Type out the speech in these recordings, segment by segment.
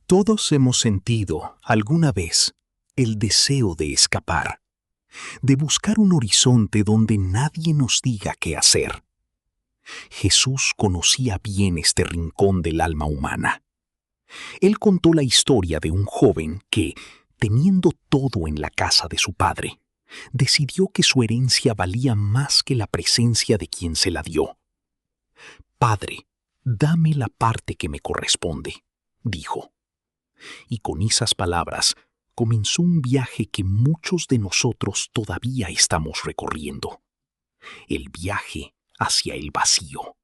Todos hemos sentido, alguna vez, el deseo de escapar, de buscar un horizonte donde nadie nos diga qué hacer. Jesús conocía bien este rincón del alma humana. Él contó la historia de un joven que, teniendo todo en la casa de su padre, decidió que su herencia valía más que la presencia de quien se la dio. «Padre, dame la parte que me corresponde», dijo. Y con esas palabras comenzó un viaje que muchos de nosotros todavía estamos recorriendo. El viaje hacia el vacío.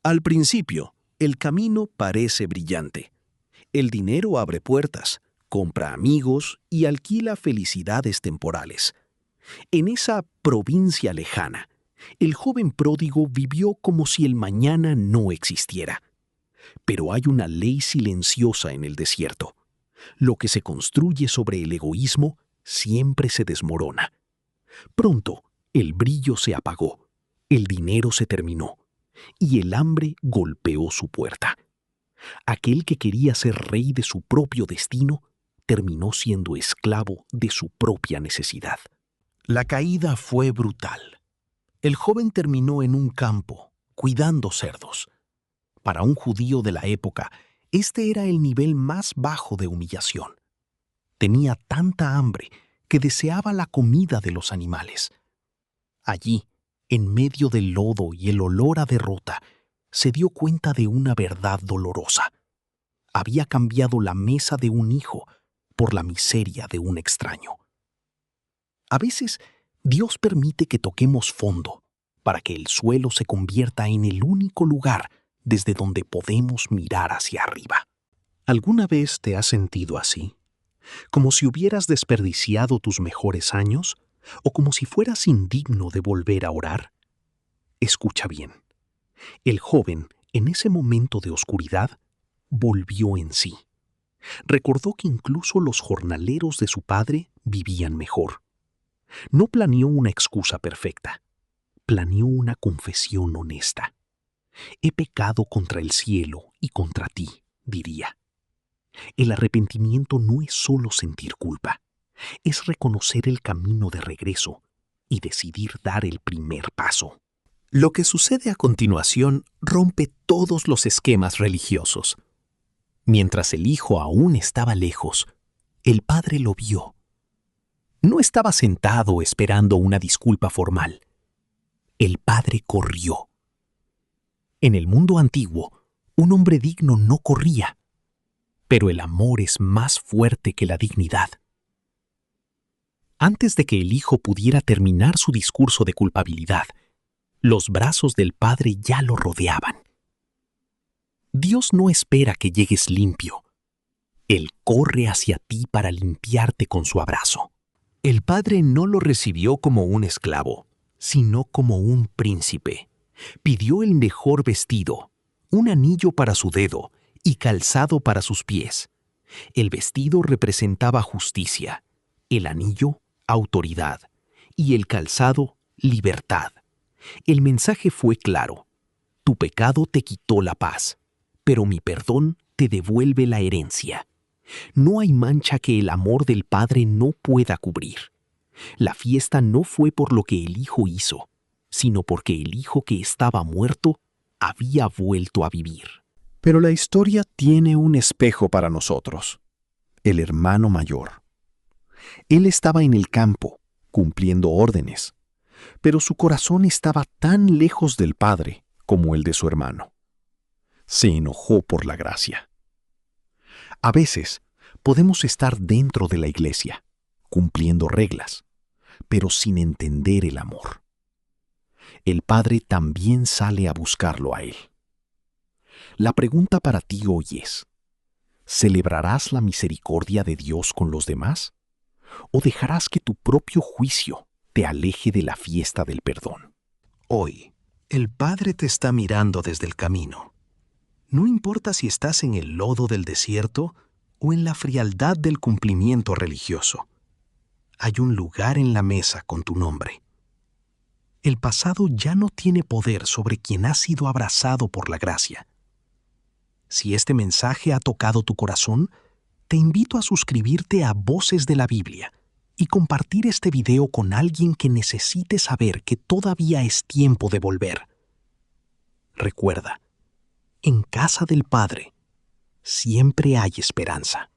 Al principio, el camino parece brillante. El dinero abre puertas, compra amigos y alquila felicidades temporales. En esa provincia lejana, el joven pródigo vivió como si el mañana no existiera. Pero hay una ley silenciosa en el desierto. Lo que se construye sobre el egoísmo siempre se desmorona. Pronto, el brillo se apagó, el dinero se terminó y el hambre golpeó su puerta. Aquel que quería ser rey de su propio destino terminó siendo esclavo de su propia necesidad. La caída fue brutal. El joven terminó en un campo, cuidando cerdos. Para un judío de la época, este era el nivel más bajo de humillación. Tenía tanta hambre que deseaba la comida de los animales. Allí, en medio del lodo y el olor a derrota, se dio cuenta de una verdad dolorosa. Había cambiado la mesa de un hijo por la miseria de un extraño. A veces, Dios permite que toquemos fondo para que el suelo se convierta en el único lugar desde donde podemos mirar hacia arriba. ¿Alguna vez te has sentido así? ¿Como si hubieras desperdiciado tus mejores años? ¿O como si fueras indigno de volver a orar? Escucha bien. El joven, en ese momento de oscuridad, volvió en sí. Recordó que incluso los jornaleros de su padre vivían mejor. No planeó una excusa perfecta. Planeó una confesión honesta. «He pecado contra el cielo y contra ti», diría. El arrepentimiento no es solo sentir culpa, es reconocer el camino de regreso y decidir dar el primer paso. Lo que sucede a continuación rompe todos los esquemas religiosos. Mientras el hijo aún estaba lejos, el padre lo vio. No estaba sentado esperando una disculpa formal. El padre corrió. En el mundo antiguo, un hombre digno no corría, pero el amor es más fuerte que la dignidad. Antes de que el hijo pudiera terminar su discurso de culpabilidad, los brazos del padre ya lo rodeaban. Dios no espera que llegues limpio. Él corre hacia ti para limpiarte con su abrazo. El padre no lo recibió como un esclavo, sino como un príncipe. Pidió el mejor vestido, un anillo para su dedo y calzado para sus pies. El vestido representaba justicia, el anillo, autoridad, y el calzado, libertad. El mensaje fue claro: tu pecado te quitó la paz, pero mi perdón te devuelve la herencia. No hay mancha que el amor del Padre no pueda cubrir. La fiesta no fue por lo que el Hijo hizo, sino porque el hijo que estaba muerto había vuelto a vivir. Pero la historia tiene un espejo para nosotros: el hermano mayor. Él estaba en el campo, cumpliendo órdenes, pero su corazón estaba tan lejos del Padre como el de su hermano. Se enojó por la gracia. A veces podemos estar dentro de la iglesia, cumpliendo reglas, pero sin entender el amor. El Padre también sale a buscarlo a él. La pregunta para ti hoy es: ¿celebrarás la misericordia de Dios con los demás? ¿O dejarás que tu propio juicio te aleje de la fiesta del perdón? Hoy, el Padre te está mirando desde el camino. No importa si estás en el lodo del desierto o en la frialdad del cumplimiento religioso. Hay un lugar en la mesa con tu nombre. El pasado ya no tiene poder sobre quien ha sido abrazado por la gracia. Si este mensaje ha tocado tu corazón, te invito a suscribirte a Voces de la Biblia y compartir este video con alguien que necesite saber que todavía es tiempo de volver. Recuerda, en casa del Padre siempre hay esperanza.